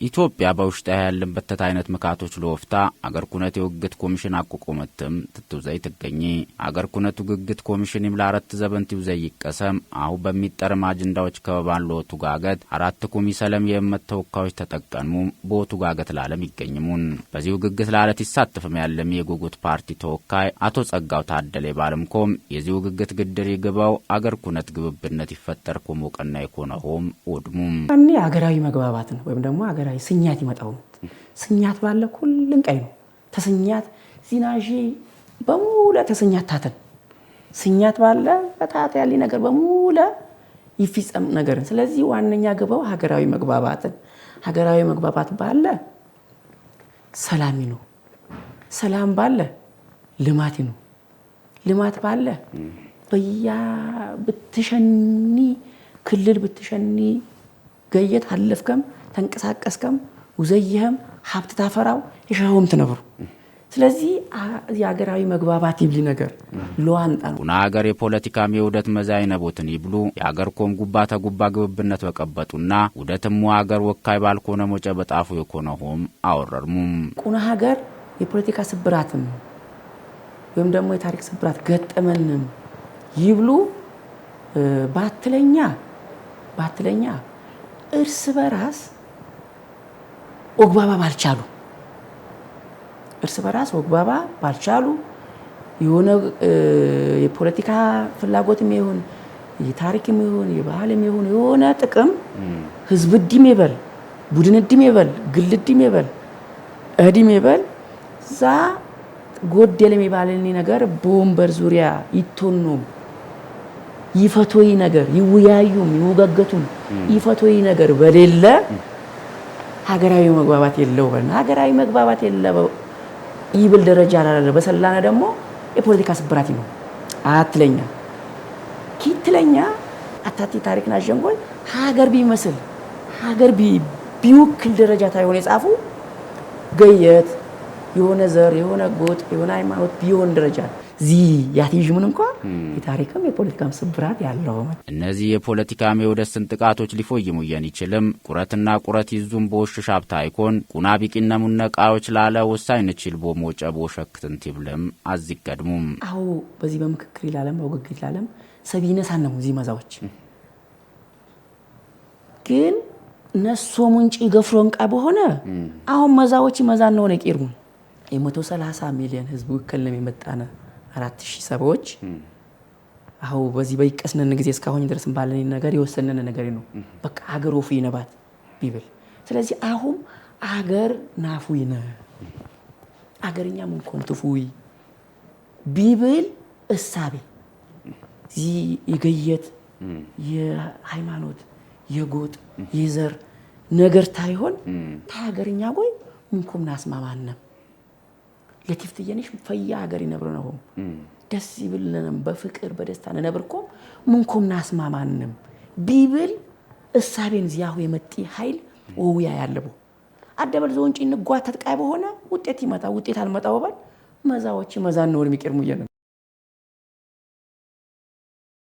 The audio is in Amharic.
ኢትዮጵያ በውሽጣ ያለን በተት አይነት መካቶች ለወፍታ አገር ኩነት የውግት ኮሚሽን አቋቁመትም ትትውዘይ ትገኝ አገር ኩነቱ ግግት ኮሚሽን ይምላረት ዘበንት ይውዘይ ይቀሰም አሁ በሚጠርም አጀንዳዎች ከበባን ለወቱ ጋገት አራት ኮሚ ሰለም የመት ተወካዮች ተጠቀሙ በወቱ ጋገት ለዓለም ይገኝሙን በዚሁ ግግት ለዓለት ይሳተፍም ያለም የጉጉት ፓርቲ ተወካይ አቶ ጸጋው ታደለ ባለምኮም የዚሁ ግግት ግድር ይገባው አገር ኩነት ግብብነት ይፈጠር ኮሞቀና ይኮነሆም ወድሙም አንኔ አገራዊ መግባባት ነው ወይም ደግሞ አገራዊ ስኛት ይመጣው ስኛት ባለ ሁሉን ቀይ ነው ተስኛት ዚናጂ በሙሉ ተስኛት ታተን ስኛት ባለ በታታ ያሊ ነገር በሙሉ ይፍጸም ነገር ስለዚህ ዋነኛ ገባው ሀገራዊ መግባባት ባለ ሰላም ነው ሰላም ባለ ልማት ባለ በያ ብትሸኒ ክልል ብትሸኒ ገየት አለፍከም ተንቀሳቀስከም ወዘየህም ሀብት ታፈራው ይሻውም ተነብሩ ስለዚህ የሀገራዊ መግባባት ይብሊ ነገር ለዋንጣ ነው ሀገር የፖለቲካ ሚውደት መዛይነቦትን ይብሉ የሀገር ኮም ጉባታ ጉባ ግብብነት በቀበጡና ውደትም ሀገር ወካይ ባልኮነ ሞጨ በጣፉ የኮነሆም አወረርሙም ቁና ሀገር የፖለቲካ ስብራትም ወይም ደግሞ የታሪክ ስብራት ገጠመንም ይብሉ ባትለኛ እርስ በራስ ወግባባ ባልቻሉ የሆነ የፖለቲካ ፍላጎትም ይሁን የታሪክም ይሁን የባህልም ይሁን የሆነ ጥቅም ህዝብ ዲም ይበል ቡድን ዲም ይበል ግል ዲም ይበል እዲም ይበል ዛ ጎደለ የሚባልኒ ነገር ቦምበር ዙሪያ ይቶኑ ይፈቶይ ነገር ይውያዩም ይወጋገቱም ይፈቶይ ነገር በሌለ ሀገራዊ መግባባት የለው ይብል ደረጃ አላለ በሰላና ደግሞ የፖለቲካ ስብራት ነው አትለኛ ኪትለኛ አታቲ ታሪክና ጀንጎል ሀገር ቢመስል ሀገር ቢውክል ደረጃ ታይሆነ የጻፉ ገየት የሆነ ዘር የሆነ ጎጥ የሆነ ሃይማኖት ቢሆን ደረጃ ያቲጅሙን እንኳን የታሪክም የፖለቲካም ስብራት ያለው እነዚህ የፖለቲካ መውደስን ጥቃቶች ሊፎይሙ ይችላል ቁረት ይዙም በወሽሽ ሀብታ አይኮን ቁና ቢቂነሙን ነቃዎች ላለ ወሳኝ ንችል ቦሞጨ ቦሸክትን ትብለም አዝቀድሙም አው በዚህ በመክክር ይላለም ወግግት ይላለም ሰቢነሳን ነው እዚህ መዛዎች ግን ነሶ ሙንጪ ገፍሮንቃ በሆነ አሁን መዛዎች መዛን ነው ነቂርሙ የ130 ሚሊዮን ህዝብ ወከልንም የመጣነ 4000 ሰዎች አው በዚህ በይቀስነን ጊዜ እስካሁን ድረስም ባለን ነገር ይወሰነን ነገር ነው በቃ ሀገር ወፍ ይነባት ቢብል ስለዚህ አሁን ሀገር ናፉይነ ሀገርኛ ምን ኮንቱፉይ ቢብል እሳቤ ይገየት የሃይማኖት የጎጥ የዘር ነገር ታይሆን ታገርኛ ጎይ ምንኩም ናስማማነ ለቲፍትየንሽ ፈያ ሀገር ይነብሩ ነው ደስ ይብልንም በፍቅር በደስታ ነብርኩም ምንኩም ናስማማንም ቢብል እሳቤን ዚያሁ የመጣ ኃይል ወውያ ያለቡ አደበል ዞንጪ ንጓ ተጥቃይ በሆነ ውጤት ይመጣ ውጤት አልመጣው ባል መዛዎች መዛን ነው የሚቀርሙ